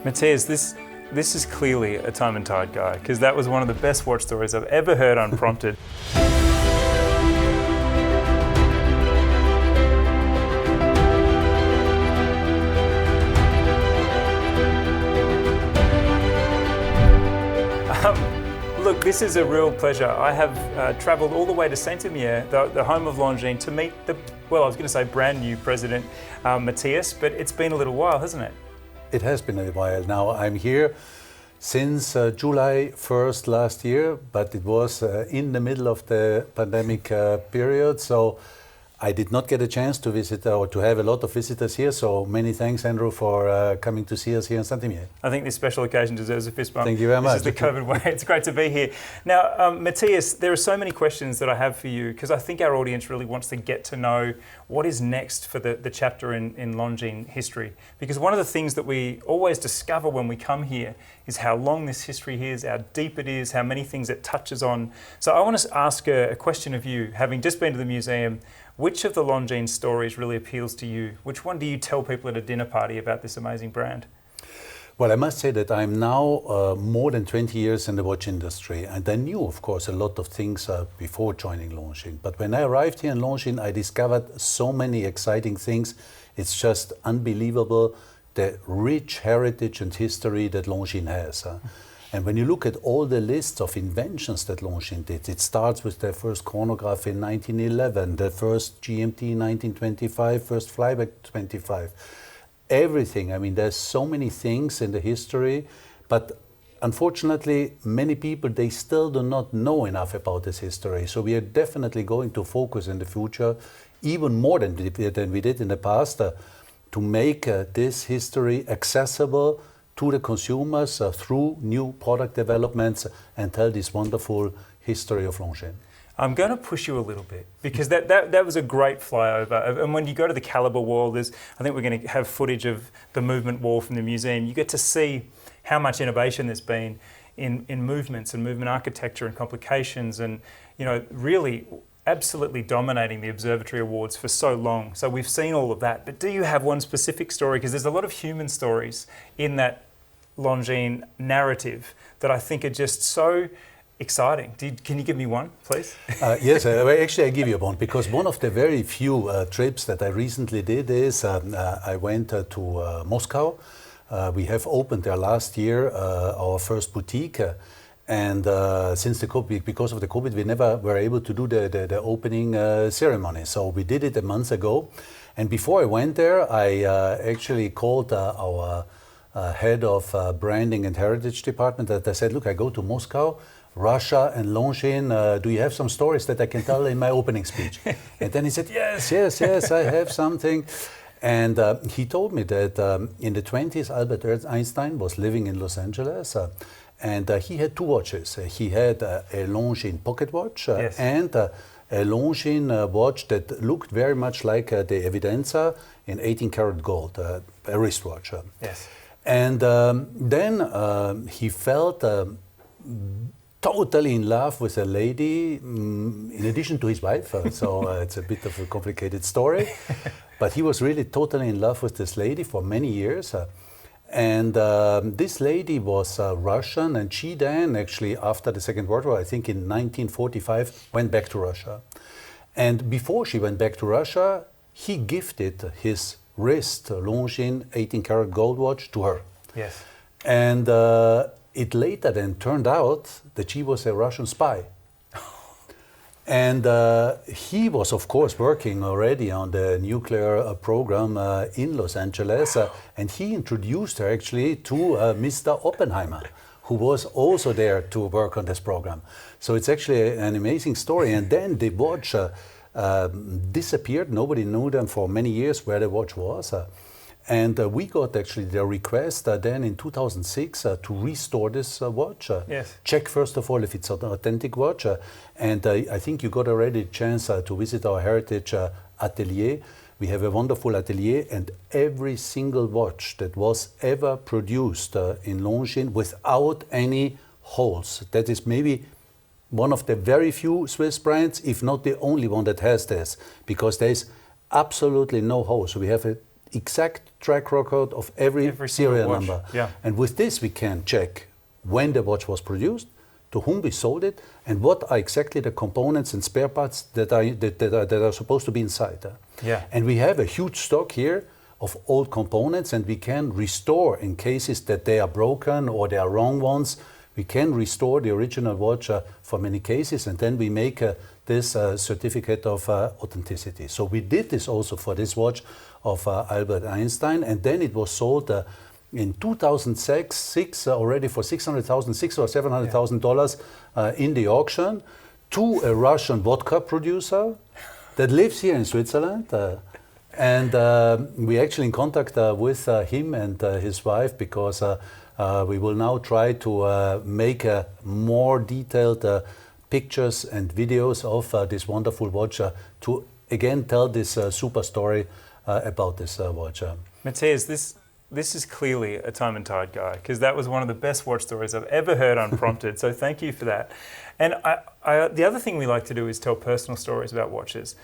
Matthias, this is clearly a Time and Tide guy, because that was one of the best watch stories I've ever heard unprompted. Look, this is a real pleasure. I have travelled all the way to Saint-Imier, the home of Longines, to meet the, well, I was going to say brand new president, Matthias, but it's been a little while, hasn't it? It has been a while now. I'm here since July 1st last year, but it was in the middle of the pandemic period, so I did not get a chance to visit or to have a lot of visitors here, so many thanks, Andrew, for coming to see us here in Saint-Imier. I think this special occasion deserves a fist bump. Thank you very much. This is the COVID way. It's great to be here. Now, Matthias, there are so many questions that I have for you, because I think our audience really wants to get to know what is next for the chapter in Longines history. Because one of the things that we always discover when we come here is how long this history is, how deep it is, how many things it touches on. So I want to ask a question of you, having just been to the museum. Which of the Longines stories really appeals to you? Which one do you tell people at a dinner party about this amazing brand? Well, I must say that I'm now more than 20 years in the watch industry, and I knew, of course, a lot of things before joining Longines. But when I arrived here in Longines, I discovered so many exciting things. It's just unbelievable, the rich heritage and history that Longines has. And when you look at all the lists of inventions that Longines did, it starts with their first chronograph in 1911, the first GMT in 1925, first flyback 25. Everything, I mean, there's so many things in the history, but unfortunately, many people, they still do not know enough about this history. So we are definitely going to focus in the future, even more than we did in the past, to make this history accessible to the consumers through new product developments and tell this wonderful history of Longines. I'm going to push you a little bit, because that was a great flyover. And when you go to the Caliber wall, I think we're going to have footage of the movement wall from the museum. You get to see how much innovation there's been in movements and movement architecture and complications, and really absolutely dominating the Observatory Awards for so long. So we've seen all of that. But do you have one specific story? Because there's a lot of human stories in that Longines narrative that I think are just so exciting. Can you give me one, please? Yes, actually I give you one, because one of the very few trips that I recently did is I went to Moscow. We have opened there last year our first boutique. And since the COVID, because of the COVID, we never were able to do the opening ceremony. So we did it a month ago. And before I went there, I actually called our head of branding and heritage department. That I said, look, I go to Moscow, Russia and Longines. Do you have some stories that I can tell in my opening speech? And then he said, yes, I have something. And he told me that in the 20s, Albert Einstein was living in Los Angeles. And he had two watches. He had a Longines pocket watch and a Longines watch that looked very much like the Evidenza in 18 karat gold, a wristwatch. Yes. And then he felt totally in love with a lady, in addition to his wife. So it's a bit of a complicated story. But he was really totally in love with this lady for many years. And this lady was Russian, and she then actually, after the Second World War, I think in 1945, went back to Russia. And before she went back to Russia, he gifted his wrist Longines 18 karat gold watch to her. Yes. And it later then turned out that she was a Russian spy. And he was, of course, working already on the nuclear program in Los Angeles, and he introduced her actually to Mr. Oppenheimer, who was also there to work on this program. So it's actually an amazing story. And then the watch disappeared. Nobody knew them for many years where the watch was. And we got actually the request then in 2006 to restore this watch. Yes. Check first of all if it's an authentic watch. And I think you got already a chance to visit our heritage atelier. We have a wonderful atelier, and every single watch that was ever produced in Longines without any holes. That is maybe one of the very few Swiss brands, if not the only one that has this, because there's absolutely no holes. So we have a exact track record of every serial number. Yeah. And with this, we can check when the watch was produced, to whom we sold it, and what are exactly the components and spare parts that are supposed to be inside. Yeah. And we have a huge stock here of old components, and we can restore in cases that they are broken or they are wrong ones. We can restore the original watch for many cases, and then we make this certificate of authenticity. So we did this also for this watch of Albert Einstein, and then it was sold in 2006 already for $600,000 or $700,000 in the auction to a Russian vodka producer that lives here in Switzerland. And we're actually in contact with him and his wife, because we will now try to make more detailed pictures and videos of this wonderful watch to again tell this super story about this watch. Matthias, this is clearly a Time+Tide guy, because that was one of the best watch stories I've ever heard unprompted. So thank you for that. And the other thing we like to do is tell personal stories about watches.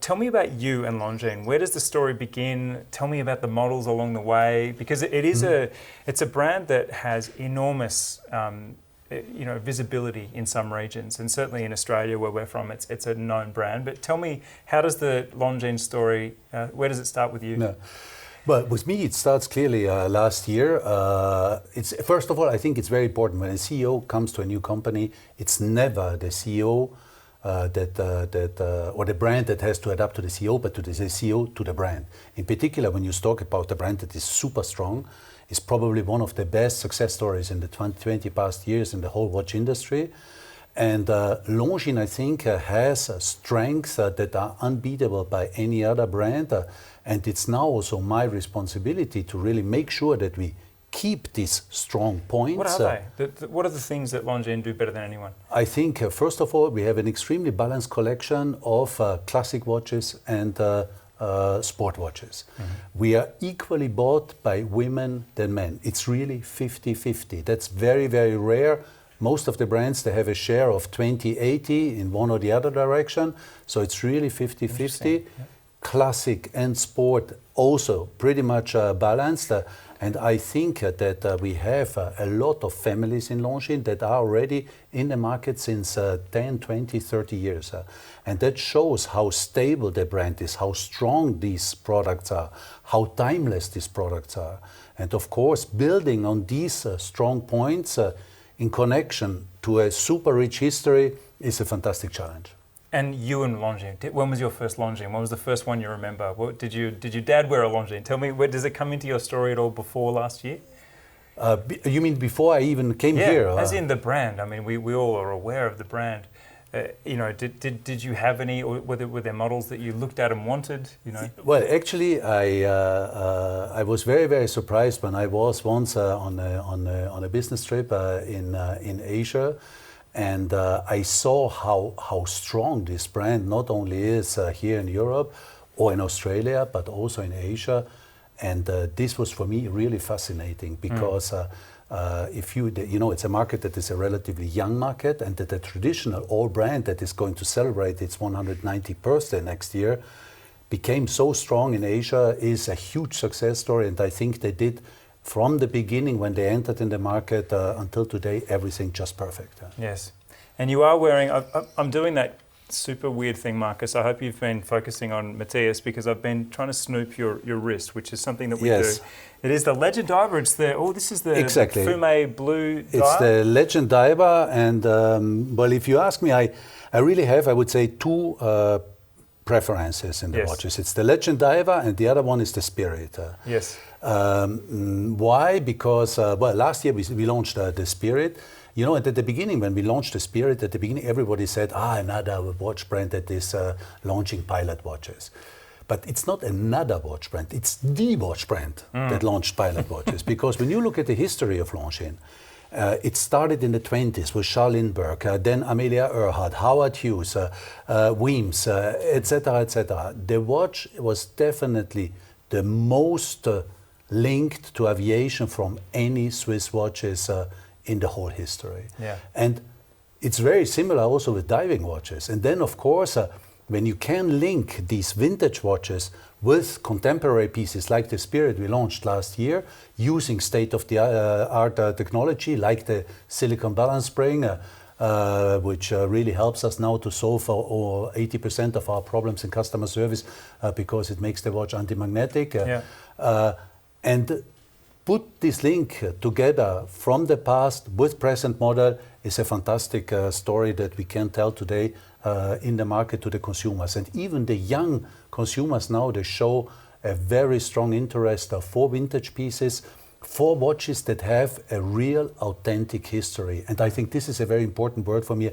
Tell me about you and Longines. Where does the story begin? Tell me about the models along the way, because it's a brand that has enormous visibility in some regions, and certainly in Australia where we're from, it's a known brand. But tell me, how does the Longines story? Where does it start with you? No. Well, with me, it starts clearly last year. First of all, I think it's very important when a CEO comes to a new company. It's never the CEO or the brand that has to adapt to the CEO, but to the CEO to the brand. In particular, when you talk about a brand that is super strong, is probably one of the best success stories in the 20 past years in the whole watch industry. And Longines, I think, has strengths that are unbeatable by any other brand. And it's now also my responsibility to really make sure that we keep these strong points. What are they? What are the things that Longines do better than anyone? I think, first of all, we have an extremely balanced collection of classic watches and sport watches. Mm-hmm. We are equally bought by women than men. It's really 50-50. That's very, very rare. Most of the brands, they have a share of 20-80 in one or the other direction. So it's really 50-50. Yeah. Classic and sport also pretty much balanced. And I think that we have a lot of families in Longines that are already in the market since 10, 20, 30 years. And that shows how stable the brand is, how strong these products are, how timeless these products are. And of course, building on these strong points in connection to a super rich history is a fantastic challenge. And you and Longines, when was your first Longines? When was the first one you remember? Did your dad wear a Longines? Tell me, does it come into your story at all before last year? You mean before I even came here? As in the brand. I mean, we all are aware of the brand. Did you have any, or were there models that you looked at and wanted? Well, actually, I was very, very surprised when I was once on a business trip in Asia. And I saw how strong this brand not only is here in Europe or in Australia, but also in Asia. And this was for me really fascinating, because it's a market that is a relatively young market, and that the traditional old brand that is going to celebrate its 190th birthday next year became so strong in Asia is a huge success story. And I think they did, from the beginning when they entered in the market until today, everything just perfect. Yes. And you are wearing, I'm doing that super weird thing, Marcus. I hope you've been focusing on Matthias, because I've been trying to snoop your wrist, which is something that we do. It is the Legend Diver. It's this is the Fume Blue diver. It's the Legend Diver. And well, if you ask me, I really have, I would say, two preferences in the watches. It's the Legend Diver, and the other one is the Spirit. Yes. Why? Because, last year we launched the Spirit. And at the beginning, when we launched the Spirit, at the beginning everybody said, another watch brand that is launching pilot watches. But it's not another watch brand, it's the watch brand that launched pilot watches. Because when you look at the history of Longines, it started in the 20s with Charles Lindbergh, then Amelia Earhart, Howard Hughes, Weems, etc., etc. The watch was definitely the most linked to aviation from any Swiss watches in the whole history. Yeah. And it's very similar also with diving watches. And then, of course, when you can link these vintage watches with contemporary pieces like the Spirit we launched last year, using state-of-the-art technology like the silicon balance spring, which really helps us now to solve 80% of our problems in customer service because it makes the watch anti-magnetic. And put this link together from the past with present model is a fantastic story that we can tell today in the market to the consumers. And even the young consumers now, they show a very strong interest for vintage pieces, for watches that have a real authentic history. And I think this is a very important word for me.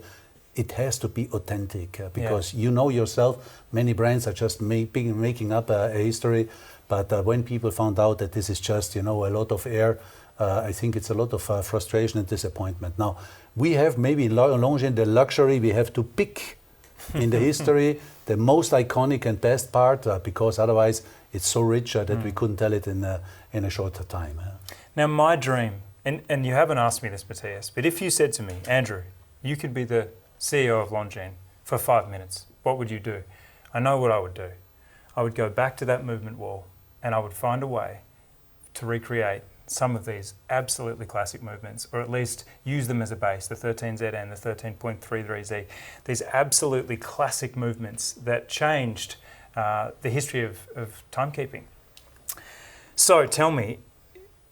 It has to be authentic because you know yourself, many brands are just making up a history. But when people found out that this is just, a lot of air, I think it's a lot of frustration and disappointment. Now, we have maybe in Longines the luxury, we have to pick in the history the most iconic and best part because otherwise it's so rich that we couldn't tell it in a shorter time. Now, my dream, and you haven't asked me this, Matthias, but if you said to me, Andrew, you could be the CEO of Longines for 5 minutes, what would you do? I know what I would do. I would go back to that movement wall and I would find a way to recreate some of these absolutely classic movements, or at least use them as a base, the 13ZN, the 13.33Z, these absolutely classic movements that changed the history of timekeeping. So tell me,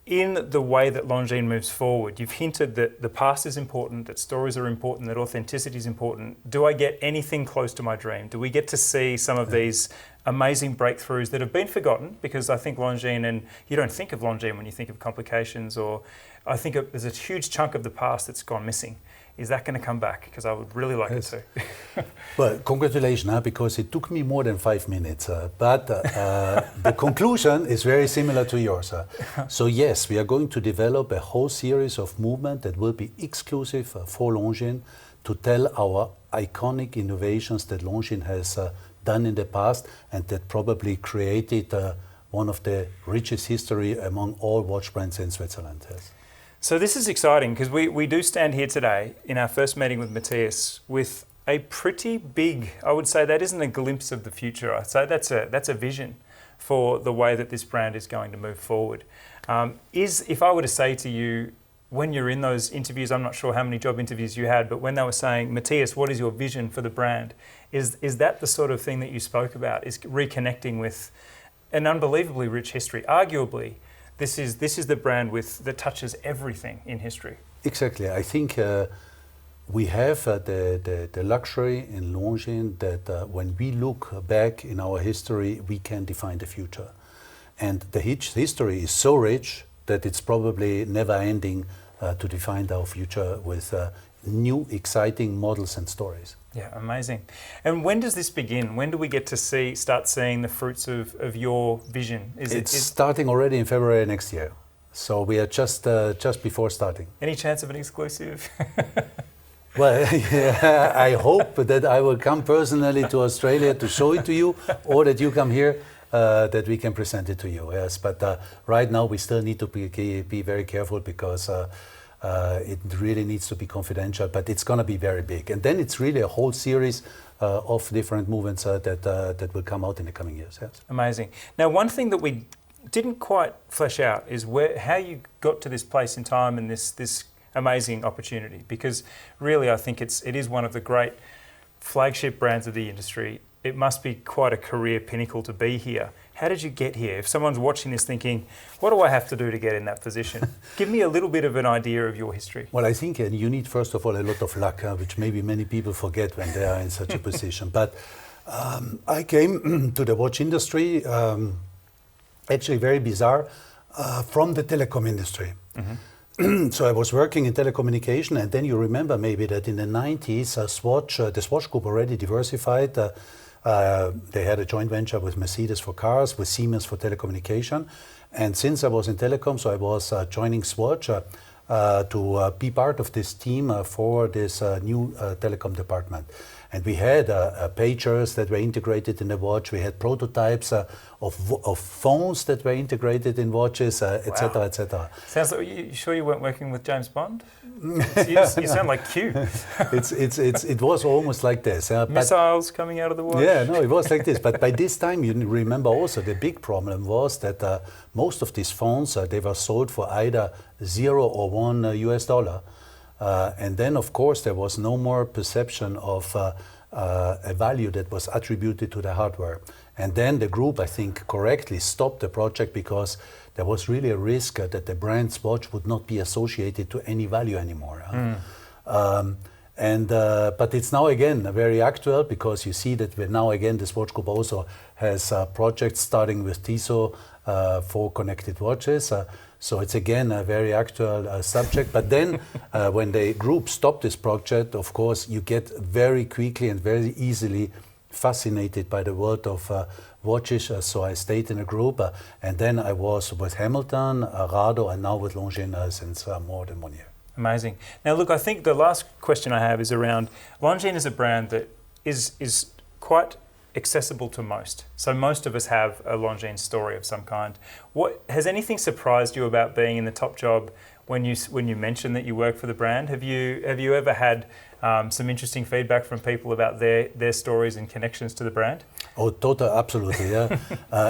in the way that Longines moves forward, you've hinted that the past is important, that stories are important, that authenticity is important. Do I get anything close to my dream? Do we get to see some of these amazing breakthroughs that have been forgotten? Because I think Longines, and you don't think of Longines when you think of complications, or I think there's a huge chunk of the past that's gone missing. Is that going to come back? Because I would really like it to. Well, congratulations, because it took me more than 5 minutes. But the conclusion is very similar to yours. So yes, we are going to develop a whole series of movement that will be exclusive for Longines to tell our iconic innovations that Longines has done in the past and that probably created one of the richest history among all watch brands in Switzerland. Yes. So this is exciting because we do stand here today in our first meeting with Matthias with a pretty big, I would say that isn't a glimpse of the future. I'd say that's a vision for the way that this brand is going to move forward. If I were to say to you, when you're in those interviews, I'm not sure how many job interviews you had, but when they were saying, Matthias, what is your vision for the brand? Is that the sort of thing that you spoke about, is reconnecting with an unbelievably rich history? Arguably, this is the brand that touches everything in history. Exactly. I think we have the luxury in Longines that when we look back in our history, we can define the future. And the history is so rich that it's probably never ending to define our future with new exciting models and stories. Yeah, amazing. And when does this begin? When do we get to start seeing the fruits of your vision? It's starting already in February next year. So we are just before starting. Any chance of an exclusive? Well, yeah, I hope that I will come personally to Australia to show it to you, or that you come here that we can present it to you. Yes, but right now we still need to be very careful because it really needs to be confidential, but it's going to be very big. And then it's really a whole series of different movements that will come out in the coming years. Yes. Amazing. Now, one thing that we didn't quite flesh out is how you got to this place in time and this amazing opportunity, because really I think it is one of the great flagship brands of the industry. It must be quite a career pinnacle to be here. How did you get here? If someone's watching this thinking, what do I have to do to get in that position? Give me a little bit of an idea of your history. Well, I think you need, first of all, a lot of luck, which maybe many people forget when they are in such a position. But I came to the watch industry, actually very bizarre, from the telecom industry. Mm-hmm. So I was working in telecommunication, and then you remember maybe that in the 90s, the Swatch Group already diversified. They had a joint venture with Mercedes for cars, with Siemens for telecommunication. And since I was in telecom, so I was joining Swatch to be part of this team for this new telecom department. And we had pagers that were integrated in the watch. We had prototypes of phones that were integrated in watches, etc., etc. Sounds like you sure you weren't working with James Bond? You sound like Q. It was almost like this. Missiles coming out of the watch. Yeah, no, it was like this. But by this time, you remember also the big problem was that most of these phones they were sold for either $0 or $1 US. And then, of course, there was no more perception of a value that was attributed to the hardware. And then the group, I think, correctly stopped the project because there was really a risk that the brand's watch would not be associated to any value anymore. But it's now again very actual because you see that now again the Swatch Group also has projects starting with Tissot for connected watches. So it's again a very actual subject. But then when the group stopped this project, of course, you get very quickly and very easily fascinated by the world of watches. So I stayed in a group and then I was with Hamilton, Rado, and now with Longines since more than 1 year. Amazing. Now look, I think the last question I have is around Longines is a brand that is quite accessible to most. So most of us have a Longines story of some kind. What has anything surprised you about being in the top job when you mentioned that you work for the brand? Have you ever had some interesting feedback from people about their stories and connections to the brand? Oh, totally, absolutely, yeah.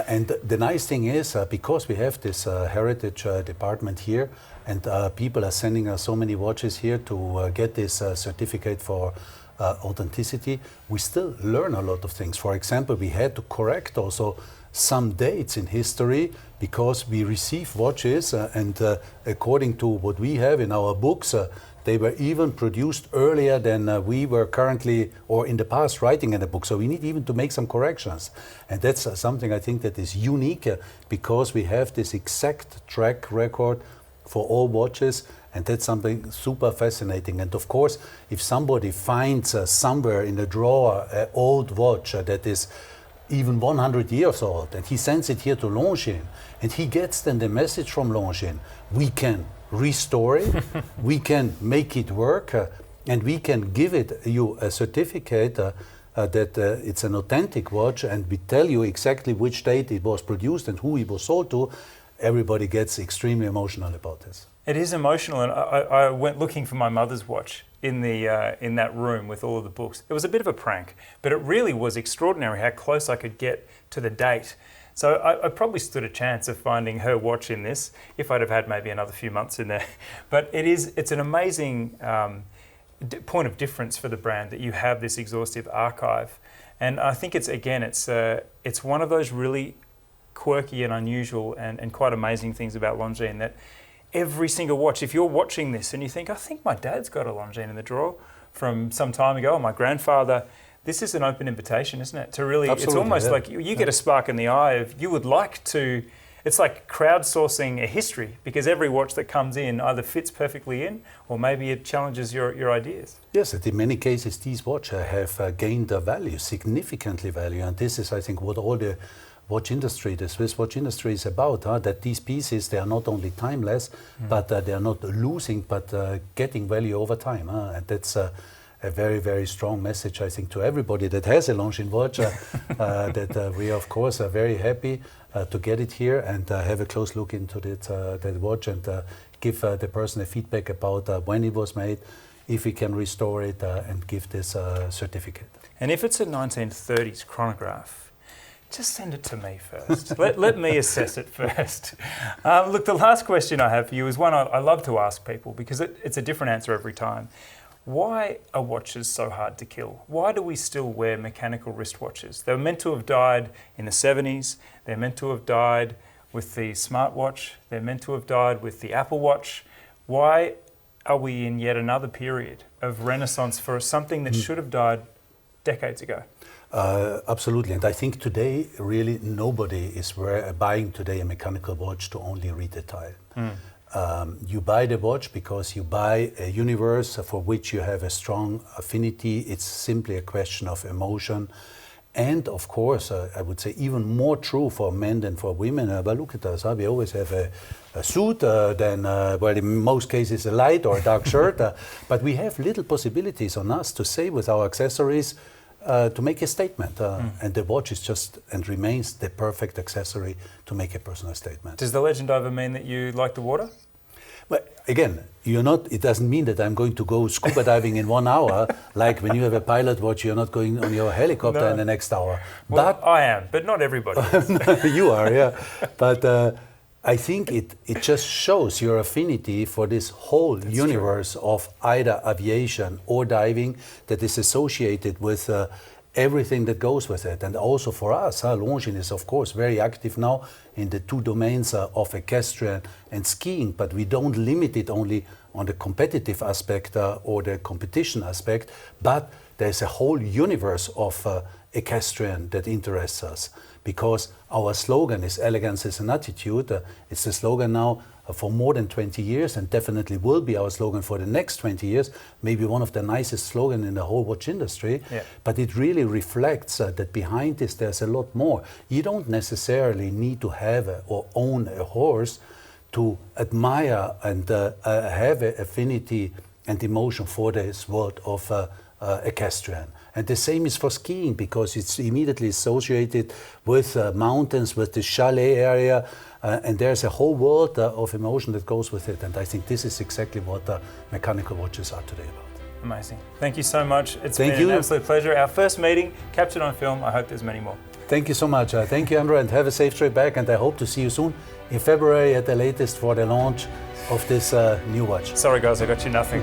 And the nice thing is, because we have this heritage department here, and people are sending us so many watches here to get this certificate for authenticity, we still learn a lot of things. For example, we had to correct also some dates in history because we receive watches and according to what we have in our books, they were even produced earlier than we were currently or in the past writing in the book. So we need even to make some corrections. And that's something I think that is unique because we have this exact track record for all watches, and that's something super fascinating. And of course, if somebody finds somewhere in a drawer an old watch that is even 100 years old, and he sends it here to Longines, and he gets then the message from Longines, we can restore it, we can make it work, and we can give you a certificate that it's an authentic watch, and we tell you exactly which date it was produced and who it was sold to. Everybody gets extremely emotional about this. It is emotional, and I went looking for my mother's watch in that room with all of the books. It was a bit of a prank, but it really was extraordinary how close I could get to the date. So I probably stood a chance of finding her watch in this if I'd have had maybe another few months in there. But it's an amazing point of difference for the brand that you have this exhaustive archive, and I think it's one of those really quirky and unusual and quite amazing things about Longines that every single watch, if you're watching this and you think, I think my dad's got a Longines in the drawer from some time ago, or my grandfather, this is an open invitation, isn't it? To really, absolutely, it's almost yeah. like you get a spark in the eye of you would like to, it's like crowdsourcing a history because every watch that comes in either fits perfectly in or maybe it challenges your ideas. Yes, and in many cases these watches have gained a value, significantly value, and this is I think what all the watch industry, the Swiss watch industry is about, that these pieces, they are not only timeless, but they are not losing, but getting value over time. And that's a very, very strong message, I think, to everybody that has a Longines watch, that we, of course, are very happy to get it here and have a close look into that watch and give the person a feedback about when it was made, if we can restore it and give this certificate. And if it's a 1930s chronograph, just send it to me first. let me assess it first. Look, the last question I have for you is one I love to ask people because it's a different answer every time. Why are watches so hard to kill? Why do we still wear mechanical wristwatches? They were meant to have died in the 70s. They're meant to have died with the smartwatch. They're meant to have died with the Apple Watch. Why are we in yet another period of renaissance for something that should have died decades ago? Absolutely, and I think today really nobody is buying today a mechanical watch to only read the dial. You buy the watch because you buy a universe for which you have a strong affinity. It's simply a question of emotion, And of course, I would say even more true for men than for women. But look at us, we always have a suit, then well, in most cases a light or a dark shirt. But we have little possibilities on us to say with our accessories to make a statement. And the watch is just and remains the perfect accessory to make a personal statement. Does the legend over mean that you like the water? But again, it doesn't mean that I'm going to go scuba diving in 1 hour, like when you have a pilot watch, you're not going on your helicopter in the next hour. Well, but I am, but not everybody is. You are, yeah. But I think it just shows your affinity for this whole universe of either aviation or diving that is associated with everything that goes with it. And also for us, Longines is of course very active now in the two domains of equestrian and skiing, but we don't limit it only on the competitive aspect or the competition aspect, but there's a whole universe of equestrian that interests us, because our slogan is elegance is an attitude. It's the slogan now for more than 20 years and definitely will be our slogan for the next 20 years, maybe one of the nicest slogans in the whole watch industry. Yeah. But it really reflects that behind this there's a lot more. You don't necessarily need to have or own a horse to admire and have an affinity and emotion for this world of equestrian. And the same is for skiing, because it's immediately associated with mountains, with the chalet area, and there's a whole world of emotion that goes with it. And I think this is exactly what mechanical watches are today about. Amazing. Thank you so much. It's been an absolute pleasure. Our first meeting, captured on film. I hope there's many more. Thank you so much. Thank you, Andrew, and have a safe trip back. And I hope to see you soon in February at the latest for the launch of this new watch. Sorry, guys, I got you nothing.